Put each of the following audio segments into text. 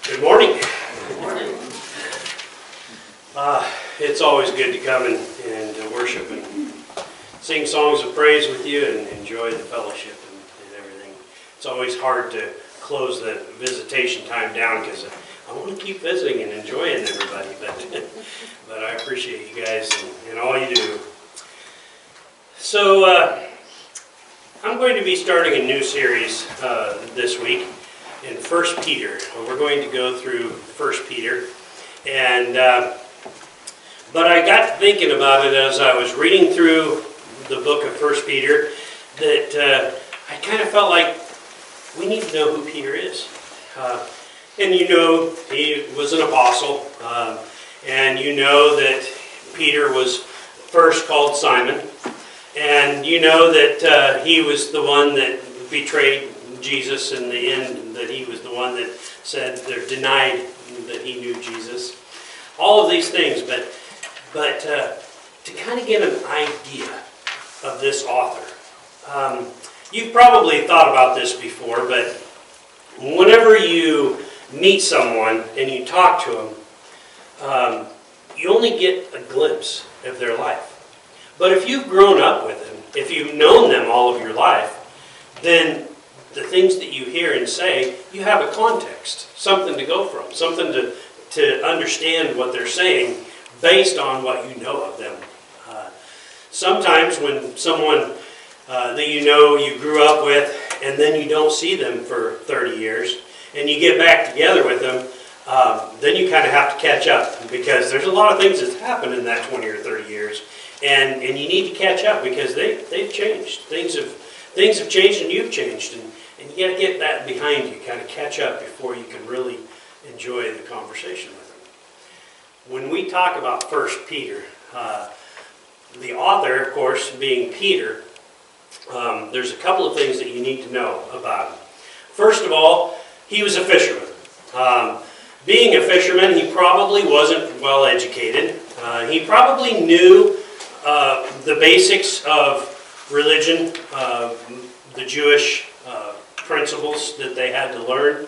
Good morning. Good morning. It's always good to come and worship and sing songs of praise with you and enjoy the fellowship and everything. It's always hard to close the visitation time down because I want to keep visiting and enjoying everybody, but I appreciate you guys and all you do. So I'm going to be starting a new series this week in 1 Peter. We're going to go through 1 Peter, and but I got thinking about it as I was reading through the book of 1 Peter that I kind of felt like we need to know who Peter is. And you know, he was an apostle, and you know that Peter was first called Simon, and you know that he was the one that betrayed Jesus in the end, that he was the one that said or denied that he knew Jesus. All of these things, but to kind of get an idea of this author. You've probably thought about this before, but whenever you meet someone and you talk to them, you only get a glimpse of their life. But if you've grown up with them, if you've known them all of your life, then the things that you hear and say, you have a context, something to go from, something to understand what they're saying based on what you know of them. Sometimes when someone that you know you grew up with and then you don't see them for 30 years and you get back together with them, then you kind of have to catch up because there's a lot of things that's happened in that 20 or 30 years and you need to catch up because they've changed. Things have changed and you've changed, and you got to get that behind you, kind of catch up before you can really enjoy the conversation with them. When we talk about 1 Peter, the author, of course, being Peter, there's a couple of things that you need to know about him. First of all, he was a fisherman. Being a fisherman, he probably wasn't well educated. He probably knew the basics of religion, the Jewish principles that they had to learn.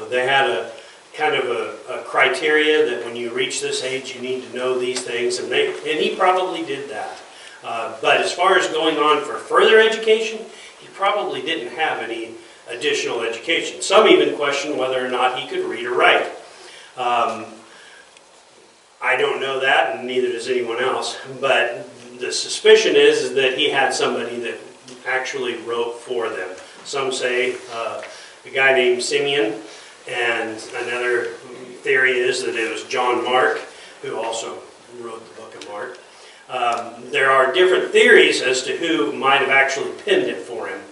They had a kind of a criteria that when you reach this age you need to know these things, and he probably did that. But as far as going on for further education, he probably didn't have any additional education. Some even question whether or not he could read or write. I don't know that, and neither does anyone else, but the suspicion is that he had somebody that actually wrote for them. Some say a guy named Simeon, and another theory is that it was John Mark, who also wrote the book of Mark. There are different theories as to who might have actually penned it for him.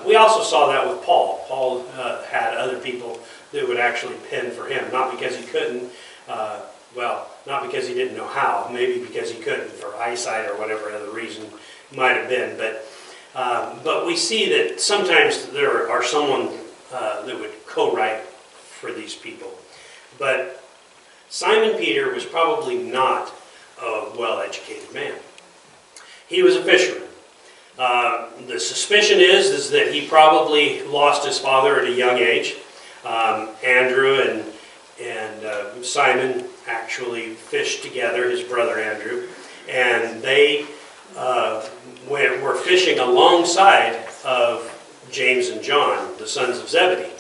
We also saw that with Paul. Paul had other people that would actually pen for him, not because he couldn't, not because he didn't know how, maybe because he couldn't for eyesight or whatever other reason might have been. But we see that sometimes there are someone that would co-write for these people. But Simon Peter was probably not a well-educated man. He was a fisherman. The suspicion is that he probably lost his father at a young age. Andrew and Simon actually fished together, his brother Andrew, and they were fishing alongside of James and John, the sons of Zebedee.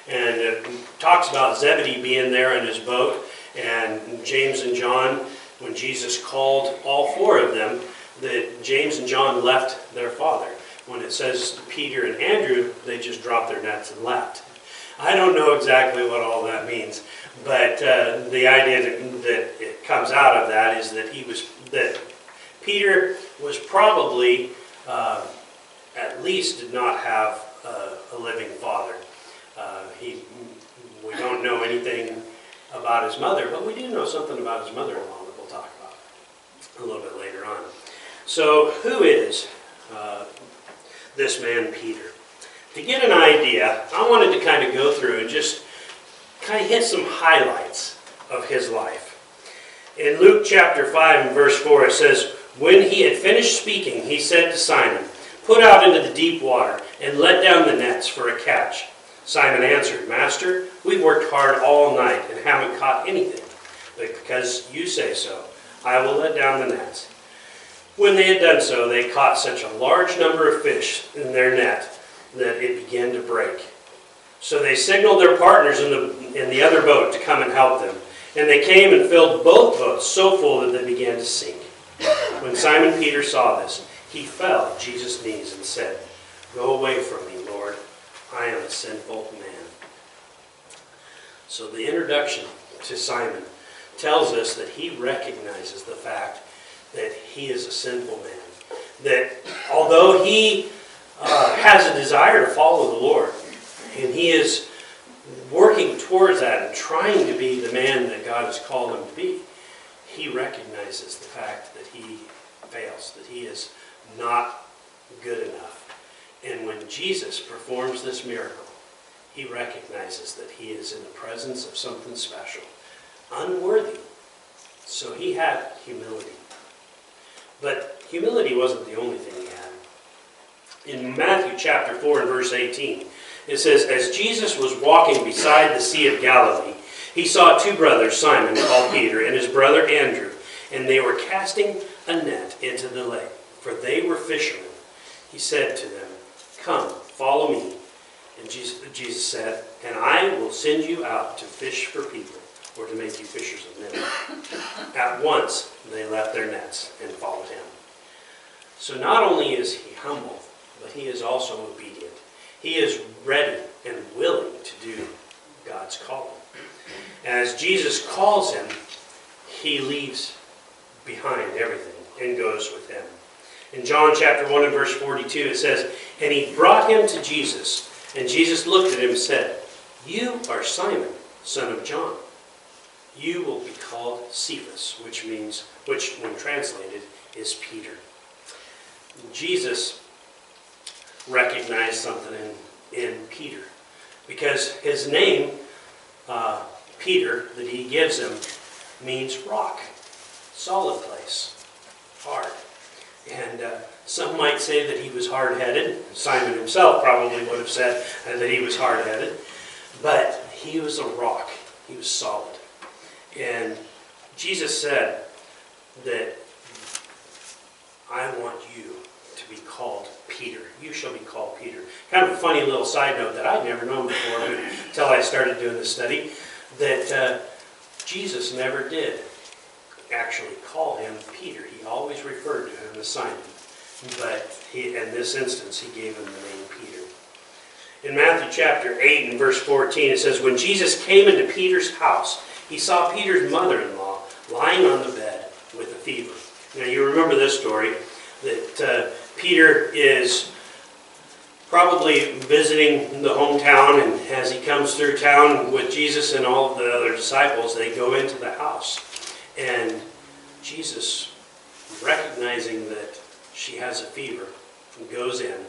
And it talks about Zebedee being there in his boat, and James and John, when Jesus called all four of them, that James and John left their father. When it says Peter and Andrew, they just dropped their nets and left. I don't know exactly what all that means, but the idea that it comes out of that is that Peter was probably, at least did not have a living father. We don't know anything about his mother, but we do know something about his mother-in-law that we'll talk about a little bit later on. So who is this man Peter? To get an idea, I wanted to kind of go through and just kind of hit some highlights of his life. In Luke chapter 5 and verse 4 it says, "When he had finished speaking, he said to Simon, 'Put out into the deep water and let down the nets for a catch.' Simon answered, Master, we've worked hard all night and haven't caught anything. But because you say so, I will let down the nets. When they had done so, they caught such a large number of fish in their net that it began to break. So they signaled their partners in the other boat to come and help them. And they came and filled both boats so full that they began to sink. When Simon Peter saw this, he fell at Jesus' knees and said, Go away from me, Lord. I am a sinful man. So the introduction to Simon tells us that he recognizes the fact that he is a sinful man. That although he has a desire to follow the Lord, and he is working towards that and trying to be the man that God has called him to be, he recognizes the fact that he fails, that he is not good enough. And when Jesus performs this miracle, he recognizes that he is in the presence of something special, unworthy. So he had humility. But humility wasn't the only thing he had. In Matthew chapter 4 and verse 18, it says, As Jesus was walking beside the Sea of Galilee, he saw two brothers, Simon, called Peter, and his brother Andrew, and they were casting a net into the lake, for they were fishermen. He said to them, Come, follow me. And Jesus said, And I will send you out to fish for people, or to make you fishers of men. At once they left their nets and followed him. So not only is he humble, but he is also obedient. He is ready and willing to do God's calling. As Jesus calls him, he leaves behind everything and goes with him. In John chapter 1 and verse 42 it says, And he brought him to Jesus, and Jesus looked at him and said, You are Simon, son of John. You will be called Cephas, which when translated is Peter. Jesus recognized something in Peter, because his name, Peter, that he gives him, means rock, solid place, hard. And some might say that he was hard-headed. Simon himself probably would have said that he was hard-headed. But he was a rock. He was solid. And Jesus said that I want you to be called Peter. You shall be called Peter. Kind of a funny little side note that I'd never known before until I started doing this study, that Jesus never did actually call him Peter. He always referred to him as Simon. But in this instance, he gave him the name Peter. In Matthew chapter 8 and verse 14, it says, When Jesus came into Peter's house, he saw Peter's mother-in-law lying on the bed with a fever. Now you remember this story, that Peter is probably visiting the hometown, and as he comes through town with Jesus and all of the other disciples, they go into the house. And Jesus, recognizing that she has a fever, goes in,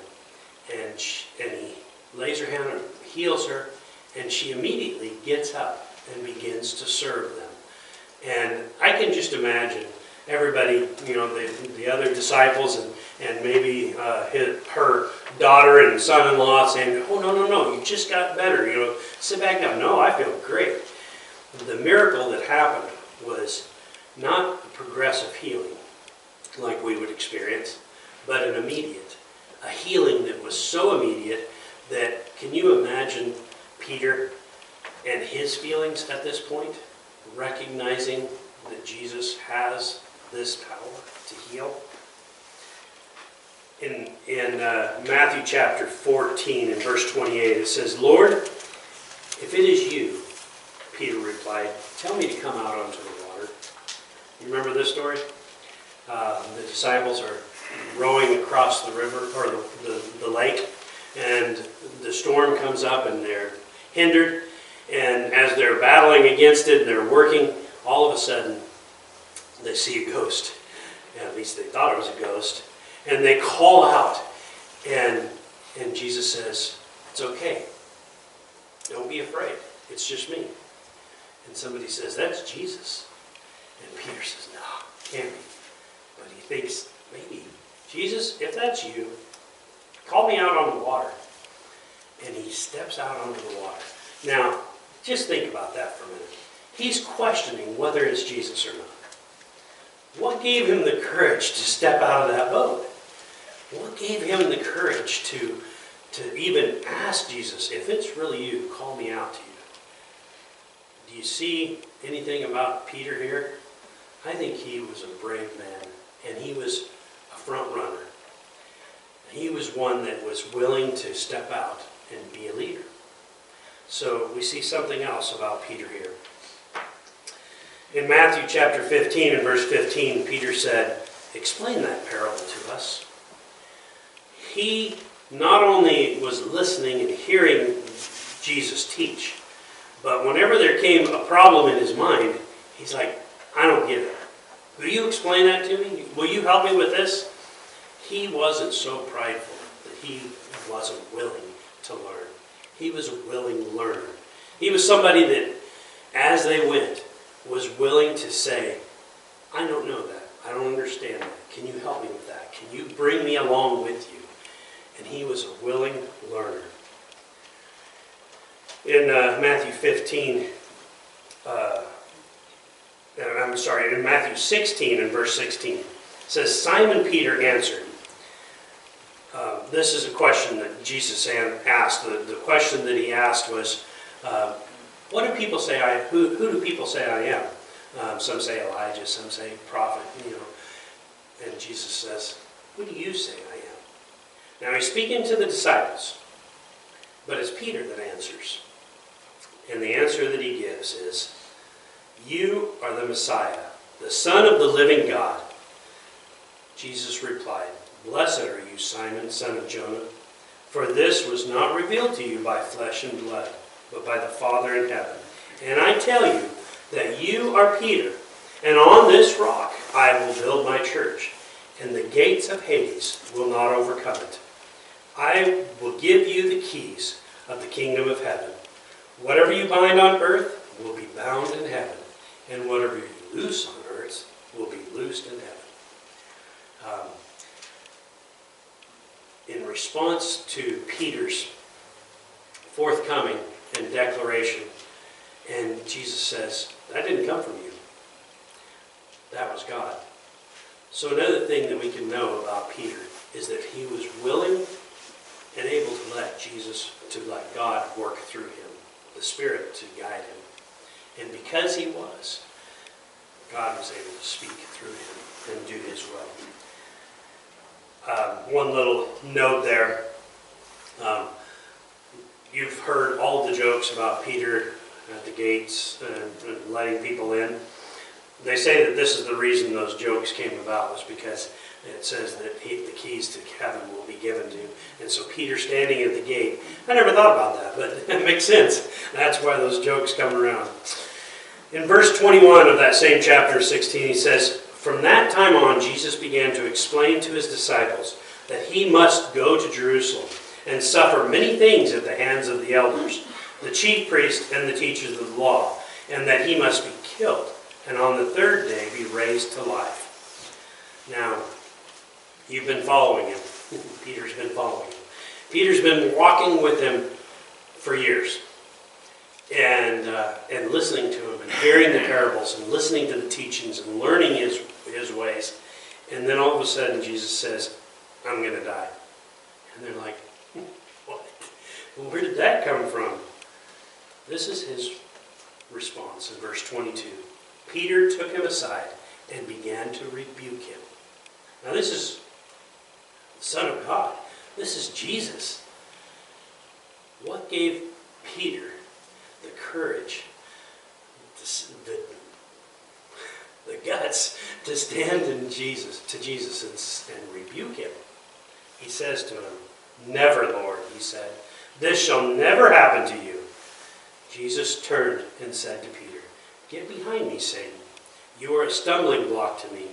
and he lays her hand on her, heals her, and she immediately gets up and begins to serve them. And I can just imagine everybody, the other disciples and maybe her daughter and son-in-law saying, Oh, no, you just got better, sit back down. No, I feel great. The miracle that happened was not a progressive healing like we would experience, but an immediate. A healing that was so immediate that, can you imagine Peter and his feelings at this point, recognizing that Jesus has this power to heal? In Matthew chapter 14 and verse 28, it says, Lord, if it is you, Peter replied, tell me to come out onto the water. You remember this story? The disciples are rowing across the river, or the lake, and the storm comes up and they're hindered. And as they're battling against it and they're working, all of a sudden they see a ghost. At least they thought it was a ghost. And they call out, and Jesus says, it's okay. Don't be afraid. It's just me. And somebody says, that's Jesus. And Peter says, no, can't be. But he thinks, maybe, Jesus, if that's you, call me out on the water. and he steps out onto the water. Now, just think about that for a minute. He's questioning whether it's Jesus or not. What gave him the courage to step out of that boat? What gave him the courage to even ask Jesus, if it's really you, call me out to you? Do you see anything about Peter here? I think he was a brave man, and he was a front runner. He was one that was willing to step out and be a leader. So we see something else about Peter here. In Matthew chapter 15 and verse 15, Peter said, explain that parable to us. He not only was listening and hearing Jesus teach, but whenever there came a problem in his mind, he's like, I don't get it. Will you explain that to me? Will you help me with this? He wasn't so prideful that he wasn't willing to learn. He was a willing learner. He was somebody that, as they went, was willing to say, I don't know that. I don't understand that. Can you help me with that? Can you bring me along with you? And he was a willing learner. In Matthew 15, in Matthew 16 and verse 16, it says, Simon Peter answered. This is a question that Jesus asked. The question that he asked was, what do people say who do people say I am? Some say Elijah, some say prophet, And Jesus says, who do you say I am? Now he's speaking to the disciples, but it's Peter that answers. And the answer that he gives is, you are the Messiah, the Son of the living God. Jesus replied, blessed are you, Simon, son of Jonah, for this was not revealed to you by flesh and blood, but by the Father in heaven. And I tell you that you are Peter, and on this rock I will build my church, and the gates of Hades will not overcome it. I will give you the keys of the kingdom of heaven. Whatever you bind on earth will be bound in heaven, and whatever you loose on earth will be loosed in heaven. In response to Peter's forthcoming and declaration, and Jesus says, that didn't come from you. That was God. So another thing that we can know about Peter is that he was willing and able to let God work through him, the Spirit to guide him. And because he was, God was able to speak through him and do his will. One little note there. You've heard all the jokes about Peter at the gates and letting people in. They say that this is the reason those jokes came about, was because it says that the keys to heaven will be given to him. And so Peter standing at the gate, I never thought about that, but it makes sense. That's why those jokes come around. In verse 21 of that same chapter 16, he says, from that time on, Jesus began to explain to his disciples that he must go to Jerusalem and suffer many things at the hands of the elders, the chief priests, and the teachers of the law, and that he must be killed, and on the third day be raised to life. Now, you've been following him. Peter's been following him. Peter's been walking with him for years, and listening to him, and hearing the parables, and listening to the teachings, and learning his ways. And then all of a sudden, Jesus says, I'm going to die. And they're like, what? Well, where did that come from? This is his response in verse 22. Peter took him aside and began to rebuke him. Now this is the Son of God. This is Jesus. What gave Peter the courage, the guts to stand to Jesus and rebuke him? He says to him, never, Lord, he said. This shall never happen to you. Jesus turned and said to Peter, get behind me, Satan. You are a stumbling block to me.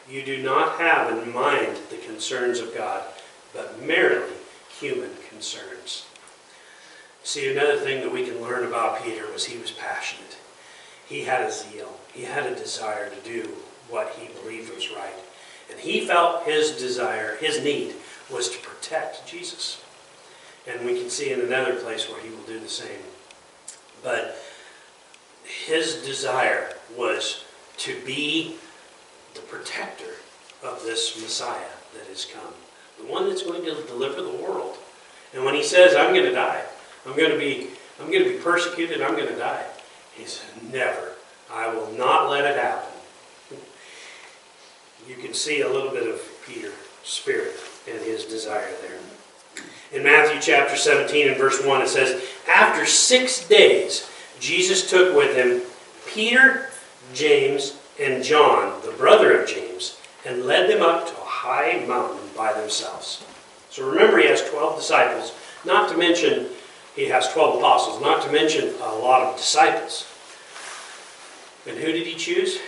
You do not have in mind the concerns of God, but merely human concerns. See, another thing that we can learn about Peter was he was passionate. He had a zeal. He had a desire to do what he believed was right. And he felt his desire, his need, was to protect Jesus. And we can see in another place where he will do the same. But his desire was to be the protector of this Messiah that has come. The one that's going to deliver the world. And when he says, I'm going to die, I'm going to be persecuted, I'm going to die, he said, never. I will not let it happen. You can see a little bit of Peter's spirit and his desire there. In Matthew chapter 17 and verse 1 it says, after 6 days Jesus took with him Peter, James, and John, the brother of James, and led them up to a high mountain by themselves. So remember, he has 12 disciples, not to mention he has 12 apostles, not to mention a lot of disciples. And who did he choose?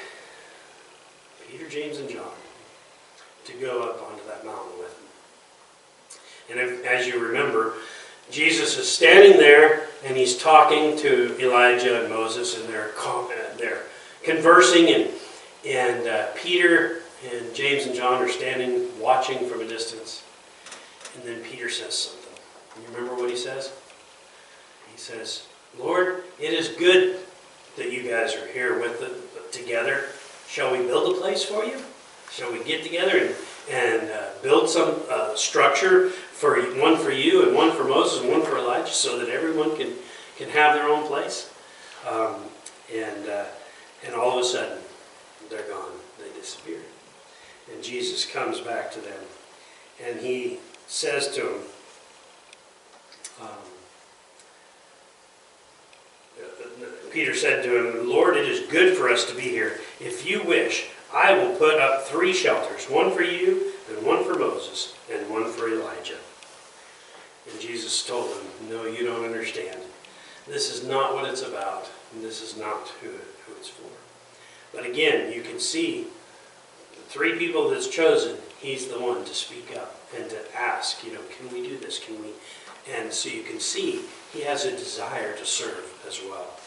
Peter, James, and John, to go up onto that mountain with him. And as you remember, Jesus is standing there and he's talking to Elijah and Moses, and they're conversing, and Peter and James and John are standing watching from a distance. And then Peter says something. You remember what he says? He says, Lord, it is good that you guys are here together. Shall we build a place for you? Shall we get together and build some structure, one for you and one for Moses and one for Elijah, so that everyone can have their own place? And all of a sudden, they're gone. They disappear. And Jesus comes back to them, and he says to them, Peter said to him, Lord, it is good for us to be here. If you wish, I will put up 3 shelters, one for you, and one for Moses, and one for Elijah. And Jesus told them, no, you don't understand. This is not what it's about, and this is not who it's for. But again, you can see the 3 people that's chosen, he's the one to speak up and to ask, can we do this? Can we? And so you can see he has a desire to serve as well.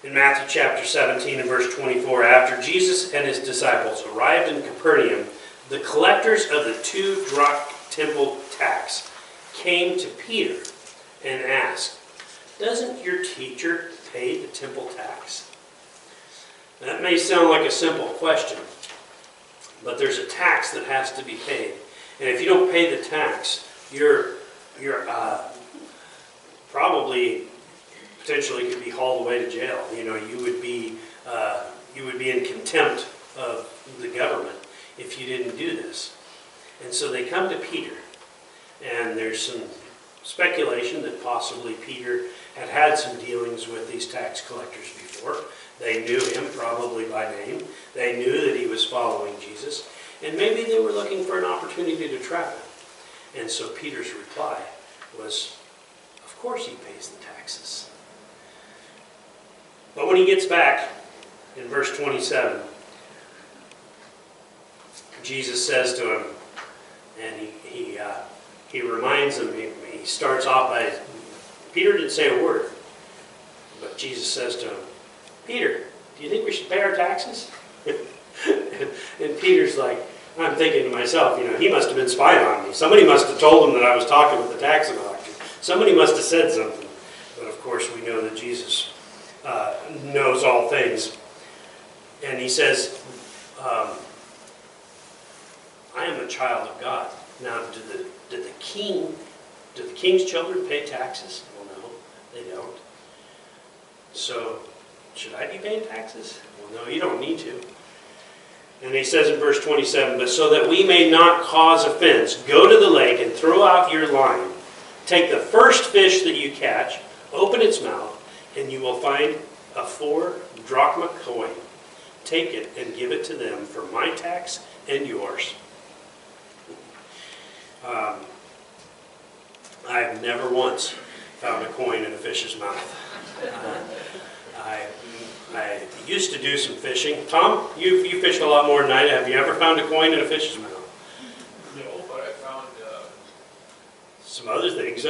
In Matthew chapter 17 and verse 24, after Jesus and his disciples arrived in Capernaum, the collectors of the 2 drachma temple tax came to Peter and asked, doesn't your teacher pay the temple tax? That may sound like a simple question, but there's a tax that has to be paid. And if you don't pay the tax, you're probably potentially could be hauled away to jail. You would be in contempt of the government if you didn't do this. And so they come to Peter, and there's some speculation that possibly Peter had some dealings with these tax collectors before. They knew him probably by name. They knew that he was following Jesus, and maybe they were looking for an opportunity to trap him. And so Peter's reply was, of course he pays the taxes. But when he gets back, in verse 27, Jesus says to him, and he reminds him, he starts off by, Peter didn't say a word, but Jesus says to him, Peter, do you think we should pay our taxes? And Peter's like, I'm thinking to myself, he must have been spying on me. Somebody must have told him that I was talking with the tax collector. Somebody must have said something. But of course we know that Jesus knows all things. And he says, I am a child of God. Now, do the king's children pay taxes? Well, no, they don't. So, should I be paying taxes? Well, no, you don't need to. And he says in verse 27, but so that we may not cause offense, go to the lake and throw out your line. Take the first fish that you catch, open its mouth, and you will find a 4 drachma coin. Take it and give it to them for my tax and yours. I've never once found a coin in a fish's mouth. I used to do some fishing. Tom, you fished a lot more than I have. Have you ever found a coin in a fish's mouth? No, but I found some other things.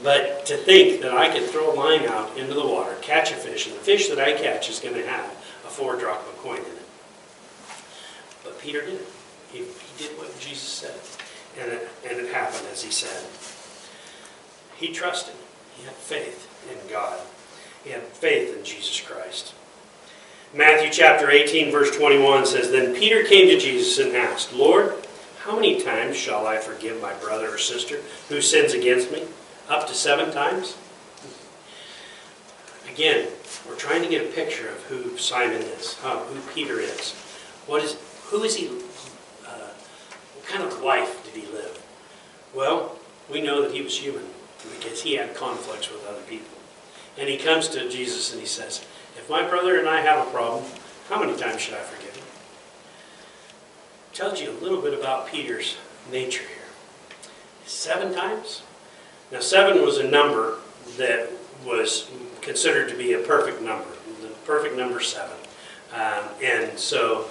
But to think that I could throw a line out into the water, catch a fish, and the fish that I catch is going to have a 4 drachma coin in it. But Peter did it. He did what Jesus said. And it happened as he said. He trusted. He had faith in God. He had faith in Jesus Christ. Matthew chapter 18, verse 21 says, Then Peter came to Jesus and asked, Lord, how many times shall I forgive my brother or sister who sins against me? Up to 7 times? Again, we're trying to get a picture of who Simon is, who Peter is. Who is he? What kind of life did he live? Well, we know that he was human because he had conflicts with other people. And he comes to Jesus and he says, if my brother and I have a problem, how many times should I forgive him? Tells you a little bit about Peter's nature here. 7 times? Now 7 was a number that was considered to be a perfect number. The perfect number 7. And so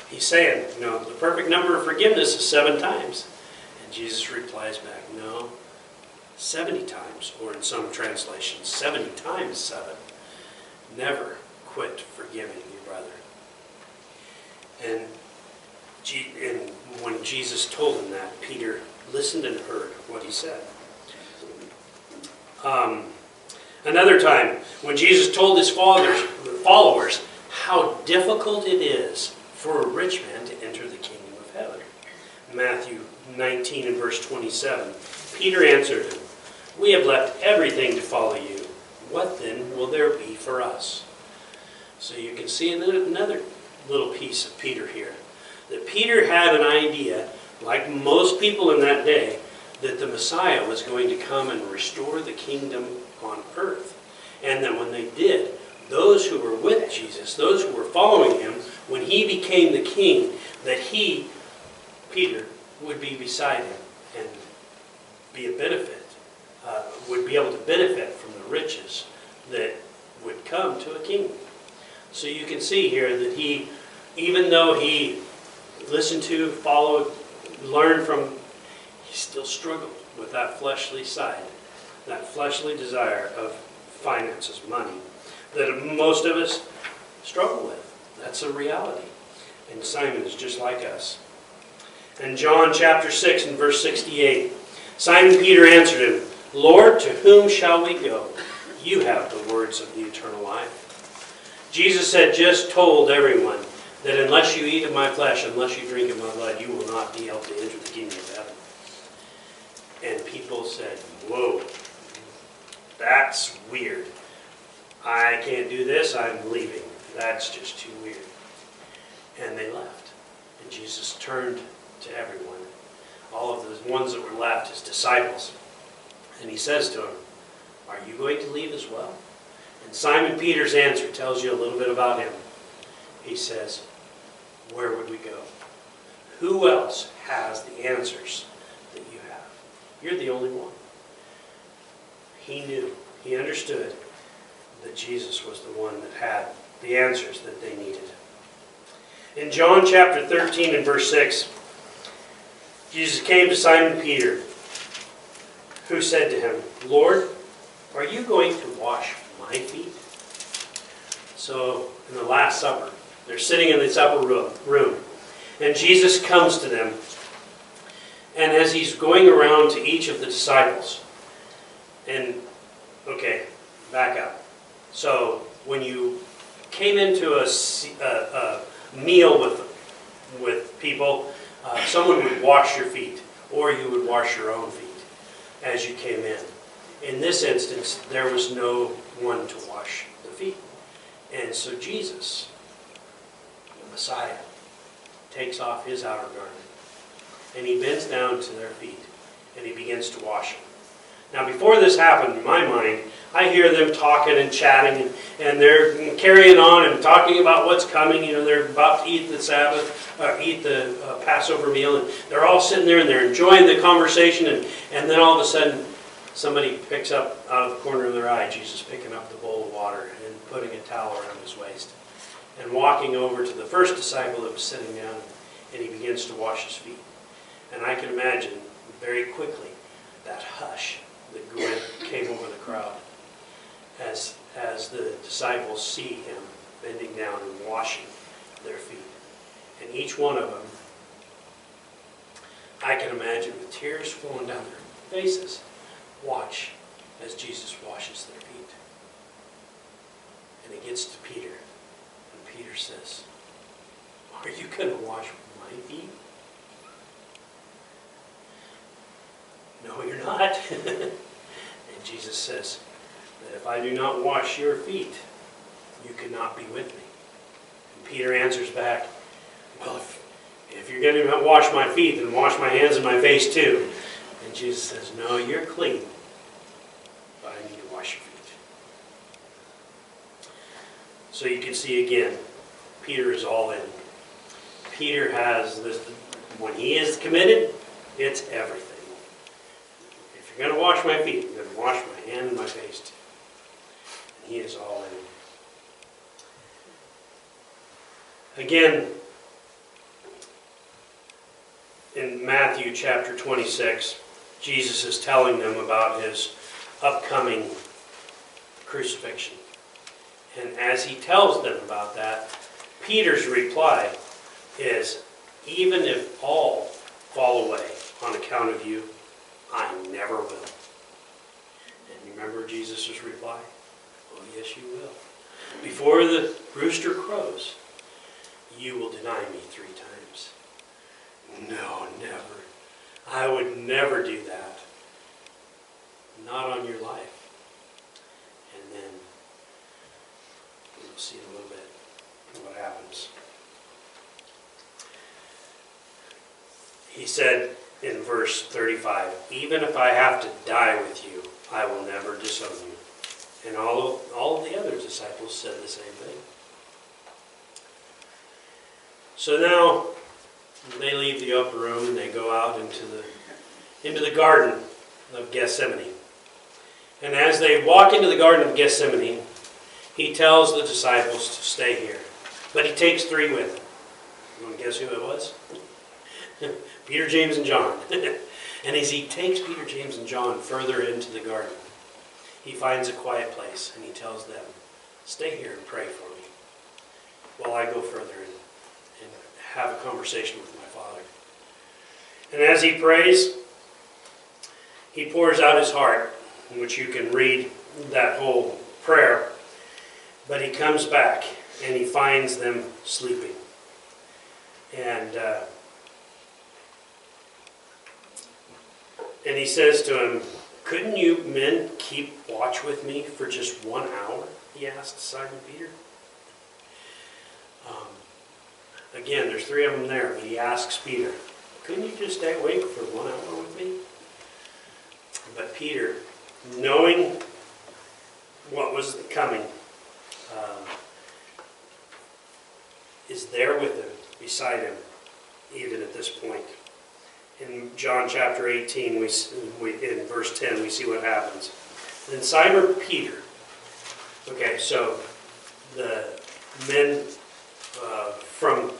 he's saying, the perfect number of forgiveness is 7 times. And Jesus replies back, no, 70 times, or in some translations, 70 times 7. Never quit forgiving your brother. And when Jesus told him that, Peter listened and heard what he said. Another time, when Jesus told his followers how difficult it is for a rich man to enter the kingdom of heaven. Matthew 19 and verse 27. Peter answered him, We have left everything to follow you. What then will there be for us? So you can see another little piece of Peter here. That Peter had an idea, like most people in that day, that the Messiah was going to come and restore the kingdom on earth. And that when they did, those who were with Jesus, those who were following him, when he became the king, that he, Peter, would be beside him and be a benefit, would be able to benefit from the riches that would come to a king. So you can see here that he, even though he listened to, followed, learned from, he still struggled with that fleshly side, that fleshly desire of finances, money, that most of us struggle with. That's a reality. And Simon is just like us. In John chapter 6 and verse 68, Simon Peter answered him, Lord, to whom shall we go? You have the words of the eternal life. Jesus had just told everyone that unless you eat of my flesh, unless you drink of my blood, you will not be able to enter the kingdom of heaven. And people said, whoa, that's weird. I can't do this, I'm leaving. That's just too weird. And they left. And Jesus turned to everyone, all of the ones that were left, his disciples. And he says to them, are you going to leave as well? And Simon Peter's answer tells you a little bit about him. He says, where would we go? Who else has the answers that you have? You're the only one. He knew, he understood that Jesus was the one that had the answers that they needed. In John chapter 13 and verse 6, Jesus came to Simon Peter, who said to him, Lord, are you going to wash my feet? So, in the Last Supper, they're sitting in this upper room, and Jesus comes to them, and as he's going around to each of the disciples, and, okay, back up. So, when you came into a meal with people, someone would wash your feet, or you would wash your own feet as you came in. In this instance, there was no one to wash the feet. And so Jesus, the Messiah, takes off his outer garment, and he bends down to their feet, and he begins to wash them. Now, before this happened, in my mind, I hear them talking and chatting, and they're carrying on and talking about what's coming. They're about to eat the Sabbath, eat the Passover meal, and they're all sitting there and they're enjoying the conversation, and then all of a sudden, somebody picks up out of the corner of their eye, Jesus picking up the bowl of water and putting a towel around his waist, and walking over to the first disciple that was sitting down, and he begins to wash his feet. And I can imagine very quickly that hush that came over the crowd as the disciples see him bending down and washing their feet. And each one of them, I can imagine imagine with tears flowing down their faces, watch as Jesus washes their feet. And it gets to Peter, and Peter says, "Are you going to wash my feet?" "No, you're not." And Jesus says that if I do not wash your feet, you cannot be with me. And Peter answers back, "Well, if you're going to wash my feet, then wash my hands and my face too." And Jesus says, "No, you're clean, but I need to wash your feet." So you can see again, Peter is all in. Peter has this, when he is committed, it's everything. If you're going to wash my feet, you're going to wash my hand and my face too. And he is all in. Again, in Matthew chapter 26, Jesus is telling them about his upcoming crucifixion. And as he tells them about that, Peter's reply is, "Even if all fall away on account of you, I never will." And you remember Jesus' reply? "Oh, yes, you will. Before the rooster crows, you will deny me 3 times. "No, never. I would never do that. Not on your life." And then we'll see in a little bit what happens. He said in verse 35, "Even if I have to die with you, I will never disown you." And all of the other disciples said the same thing. So now they leave the upper room and they go out into the Garden of Gethsemane. And as they walk into the Garden of Gethsemane, he tells the disciples to stay here. But he takes 3 with him. You want to guess who it was? Peter, James, and John. And as he takes Peter, James, and John further into the garden, he finds a quiet place and he tells them, "Stay here and pray for me while I go further and have a conversation with my Father." And as he prays, he pours out his heart, in which you can read that whole prayer. But he comes back and he finds them sleeping. And he says to him, "Couldn't you men keep watch with me for just 1 hour?" he asked Simon Peter. Again, there's 3 of them there, but he asks Peter, "Couldn't you just stay awake for 1 hour with me?" But Peter, knowing what was coming, is there with him, beside him, even at this point. In John chapter 18, in verse 10, we see what happens. Then Simon Peter, okay, so the men from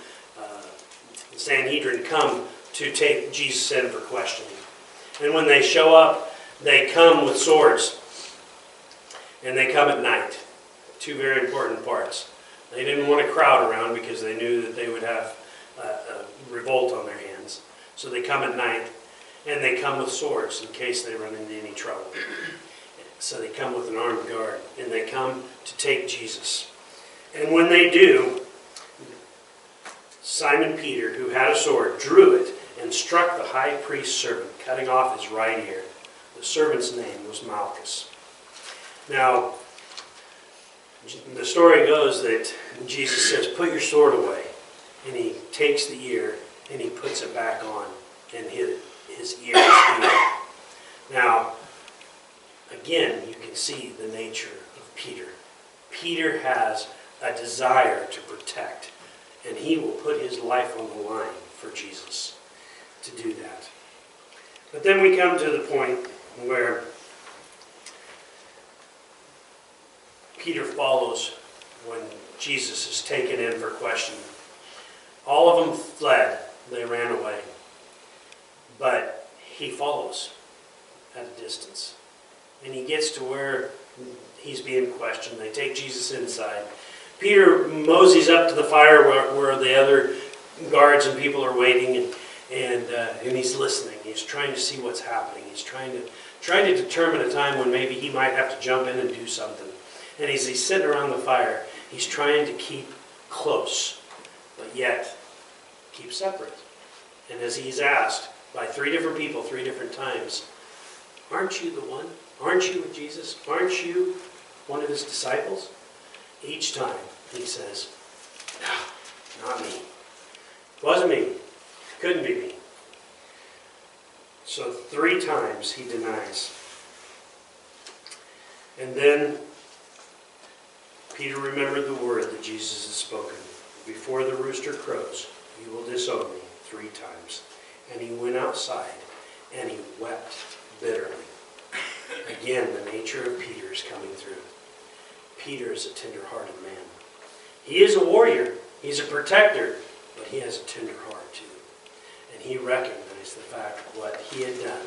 the Sanhedrin come to take Jesus in for questioning. And when they show up, they come with swords. And they come at night. 2 very important parts. They didn't want a crowd around because they knew that they would have a revolt on their hands. So they come at night, and they come with swords in case they run into any trouble. So they come with an armed guard, and they come to take Jesus. And when they do, Simon Peter, who had a sword, drew it and struck the high priest's servant, cutting off his right ear. The servant's name was Malchus. Now, the story goes that Jesus says, "Put your sword away." And he takes the ear and he puts it back on, and his ear is healed. Now, again, you can see the nature of Peter. Peter has a desire to protect, and he will put his life on the line for Jesus to do that. But then we come to the point where Peter follows when Jesus is taken in for questioning. All of them fled. They ran away. But he follows at a distance. And he gets to where he's being questioned. They take Jesus inside. Peter moseys up to the fire where the other guards and people are waiting. and he's listening. He's trying to see what's happening. He's trying to determine a time when maybe he might have to jump in and do something. And as he's sitting around the fire, he's trying to keep close, but yet keep separate. And as he's asked by 3 different people 3 different times, aren't you the one? Aren't you with Jesus? Aren't you one of his disciples? Each time he says, no, not me. It wasn't me. It couldn't be me. So 3 times he denies. And then Peter remembered the word that Jesus had spoken. Before the rooster crows, you will disown me 3 times. And he went outside and he wept bitterly. Again, the nature of Peter is coming through. Peter is a tender-hearted man. He is a warrior. He's a protector. But he has a tender heart too. And he recognized the fact of what he had done.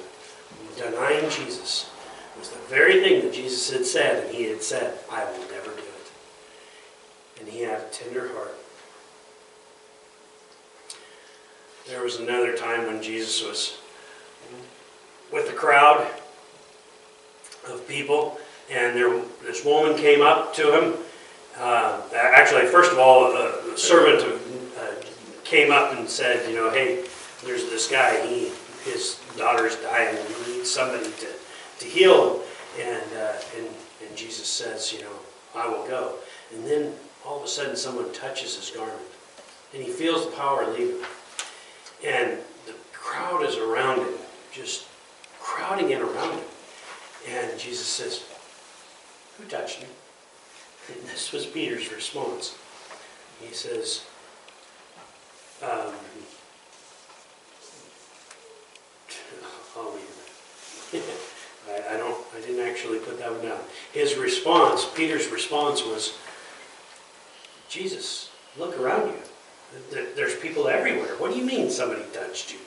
Denying Jesus was the very thing that Jesus had said. And he had said, I will never do it. And he had a tender heart. There was another time when Jesus was with a crowd of people, and this woman came up to him. Actually, first of all, a servant came up and said, hey, there's this guy, his daughter's dying, and he needs somebody to heal him. And Jesus says, I will go. And then all of a sudden someone touches his garment, and he feels the power leave him. And the crowd is around him, just crowding in around him. And Jesus says, who touched me? And this was Peter's response. He says, I didn't actually put that one down. His response, Peter's response was, Jesus, look around you. There's people everywhere. What do you mean somebody touched you?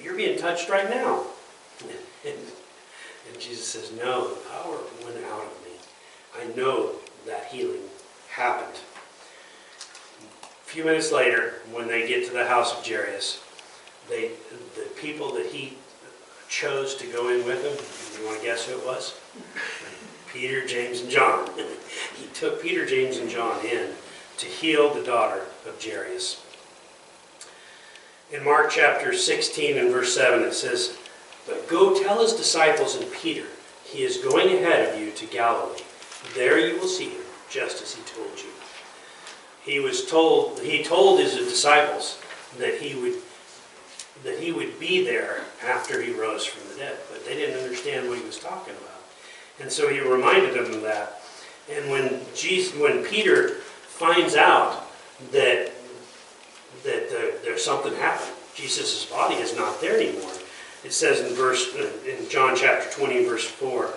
You're being touched right now. And Jesus says, no, the power went out of me. I know that healing happened. A few minutes later, when they get to the house of Jairus, the people that he chose to go in with him, you want to guess who it was? Peter, James, and John. He took Peter, James, and John in to heal the daughter of Jairus. In Mark chapter 16 and verse 7 it says, but go tell his disciples and Peter, he is going ahead of you to Galilee. There you will see him, just as he told you. He told his disciples that he would be there after he rose from the dead, but they didn't understand what he was talking about. And so he reminded them of that. And when Peter finds out that there's something happened, Jesus' body is not there anymore. It says in John chapter 20, verse 4,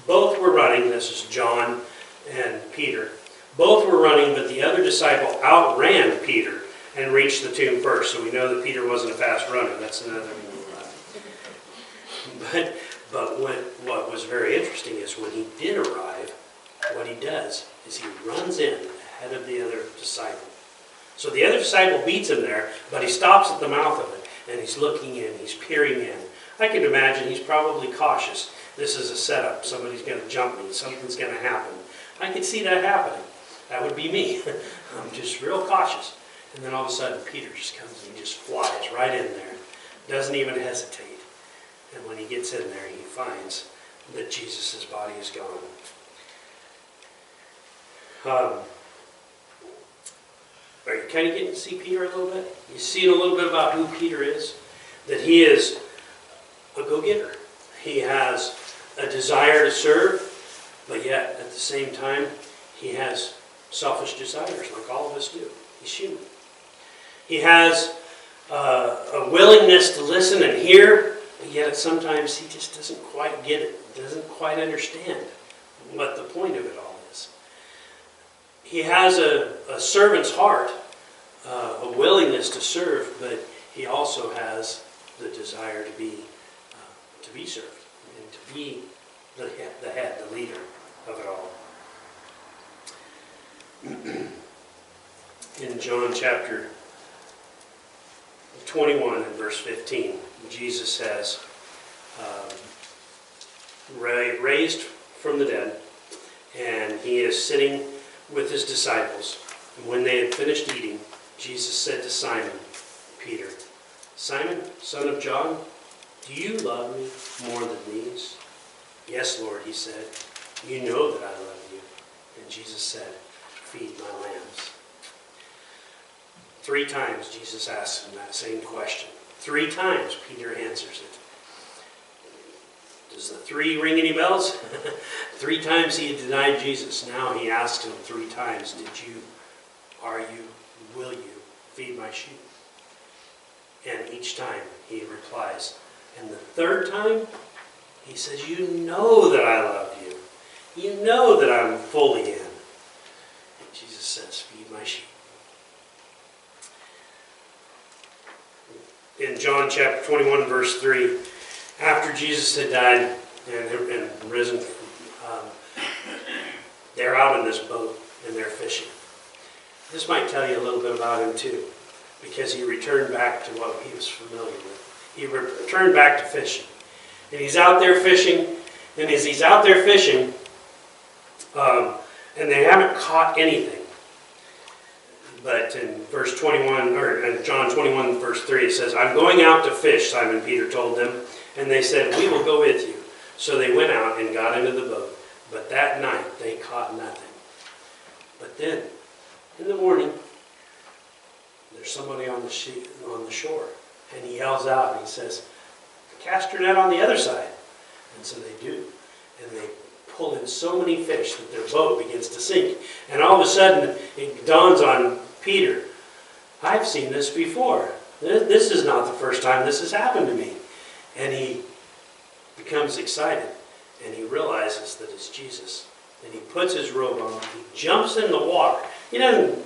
both were running, this is John and Peter, both were running, but the other disciple outran Peter and reached the tomb first. So we know that Peter wasn't a fast runner. That's another one. But what was very interesting is when he did arrive, what he does is he runs in ahead of the other disciple. So the other disciple beats him there, but he stops at the mouth of it, and he's looking in, he's peering in. I can imagine he's probably cautious. This is a setup. Somebody's going to jump me. Something's going to happen. I could see that happening. That would be me. I'm just real cautious. And then all of a sudden, Peter just comes and he just flies right in there. Doesn't even hesitate. And when he gets in there, he finds that Jesus' body is gone. Are you kind of getting to see Peter a little bit? You see a little bit about who Peter is? That he is a go-getter. He has a desire to serve, but yet at the same time, he has selfish desires like all of us do. He's human. He has a willingness to listen and hear, but yet sometimes he just doesn't quite get it, doesn't quite understand what the point of it all is. He has a servant's heart, a willingness to serve, but he also has the desire to be served and to be the head, the leader of it all. In John chapter 21 and verse 15, Jesus says, raised from the dead, and he is sitting with his disciples. And when they had finished eating, Jesus said to Simon Peter, "Simon, son of John, do you love me more than these?" "Yes, Lord," he said, "you know that I love you." And Jesus said, "Feed my lambs." 3 times Jesus asks him that same question. 3 times Peter answers it. Does the 3 ring any bells? 3 times he had denied Jesus. Now he asks him 3 times, will you feed my sheep? And each time he replies. And the 3rd time, he says, "You know that I love you. You know that I'm fully in." And Jesus says, "Feed my sheep." In John chapter 21, verse 3, after Jesus had died and risen, they're out in this boat and they're fishing. This might tell you a little bit about him too, because he returned back to what he was familiar with. He returned back to fishing. And he's out there fishing, and as he's out there fishing, and they haven't caught anything. But in verse 21, or in John 21, verse 3, it says, "I'm going out to fish," Simon Peter told them. And they said, "We will go with you." So they went out and got into the boat. But that night they caught nothing. But then, in the morning, there's somebody on the shore. And he yells out and he says, "Cast your net on the other side." And so they do. And they pull in so many fish that their boat begins to sink. And all of a sudden, it dawns on Peter, "I've seen this before. This is not the first time this has happened to me." And he becomes excited. And he realizes that it's Jesus. And he puts his robe on. He jumps in the water. He doesn't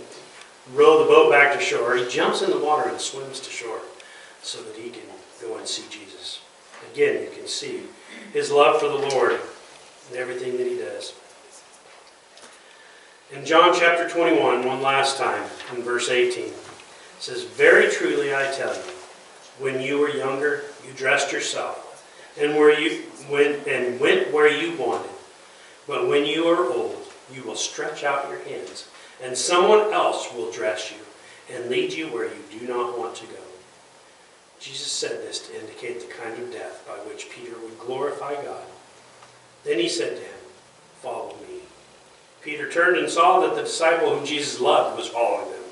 row the boat back to shore. He jumps in the water and swims to shore so that he can go and see Jesus. Again, you can see his love for the Lord in everything that he does. In John chapter 21, one last time, in verse 18, it says, "Very truly I tell you, when you were younger, you dressed yourself, and went where you wanted. But when you are old, you will stretch out your hands, and someone else will dress you and lead you where you do not want to go." Jesus said this to indicate the kind of death by which Peter would glorify God. Then he said to him, "Follow me." Peter turned and saw that the disciple whom Jesus loved was following them.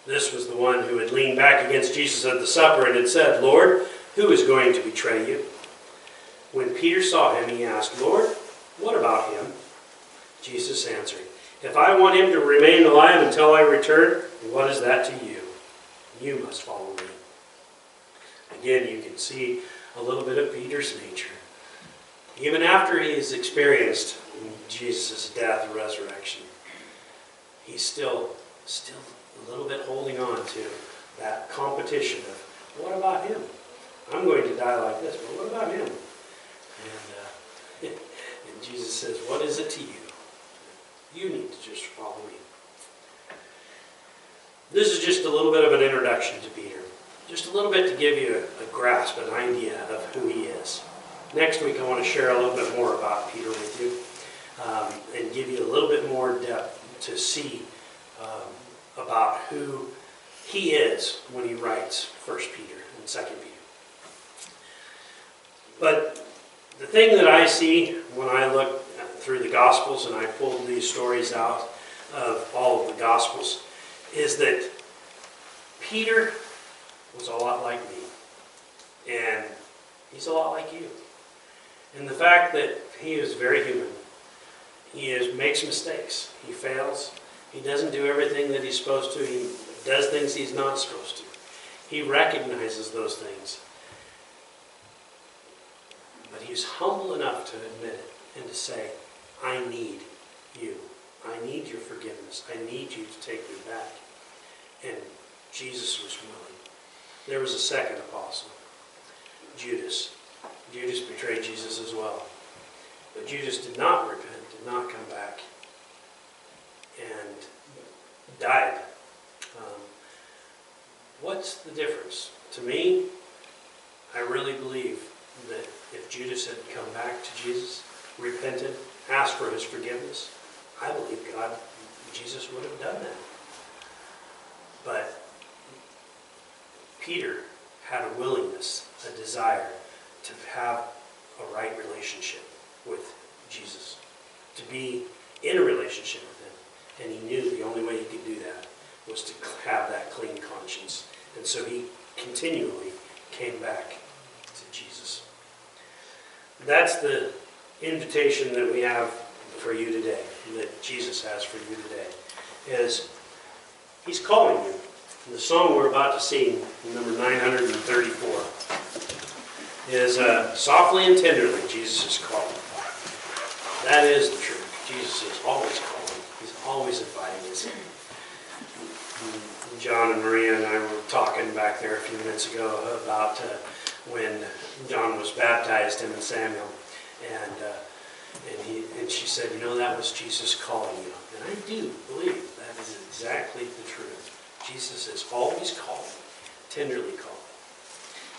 This was the one who had leaned back against Jesus at the supper and had said, "Lord, who is going to betray you?" When Peter saw him, he asked, "Lord, what about him?" Jesus answered, "If I want him to remain alive until I return, what is that to you? You must follow me." Again, you can see a little bit of Peter's nature. Even after he has experienced Jesus' death and resurrection, he's still a little bit holding on to that competition of, what about him? I'm going to die like this, but what about him? And Jesus says, "What is it to you? You need to just follow me." This is just a little bit of an introduction to Peter. Just a little bit to give you a grasp, an idea of who he is. Next week I want to share a little bit more about Peter with you and give you a little bit more depth to see about who he is when he writes 1 Peter and 2 Peter. But the thing that I see when I look through the Gospels, and I pulled these stories out of all of the Gospels, is that Peter was a lot like me. And he's a lot like you. And the fact that he is very human. He makes mistakes. He fails. He doesn't do everything that he's supposed to. He does things he's not supposed to. He recognizes those things. But he's humble enough to admit it and to say, "I need you. I need your forgiveness. I need you to take me back." And Jesus was willing. There was a second apostle, Judas. Judas betrayed Jesus as well. But Judas did not repent, did not come back, and died. what's the difference? To me, I really believe that if Judas had come back to Jesus, repented, asked for his forgiveness, I believe Jesus would have done that. But Peter had a willingness, a desire to have a right relationship with Jesus, to be in a relationship with him. And he knew the only way he could do that was to have that clean conscience. And so he continually came back to Jesus. That's the invitation that we have for you today, that Jesus has for you today, is he's calling you. The song we're about to sing, number 934, is softly and tenderly, Jesus is calling. That is the truth. Jesus is always calling. He's always inviting us in. John and Maria and I were talking back there a few minutes ago about when John was baptized, him and Samuel, and she said, that was Jesus calling you. And I do believe that is exactly the truth. Jesus is always calling, tenderly calling.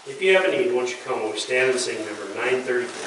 If you have a need, won't you come? We'll stand and sing number 934.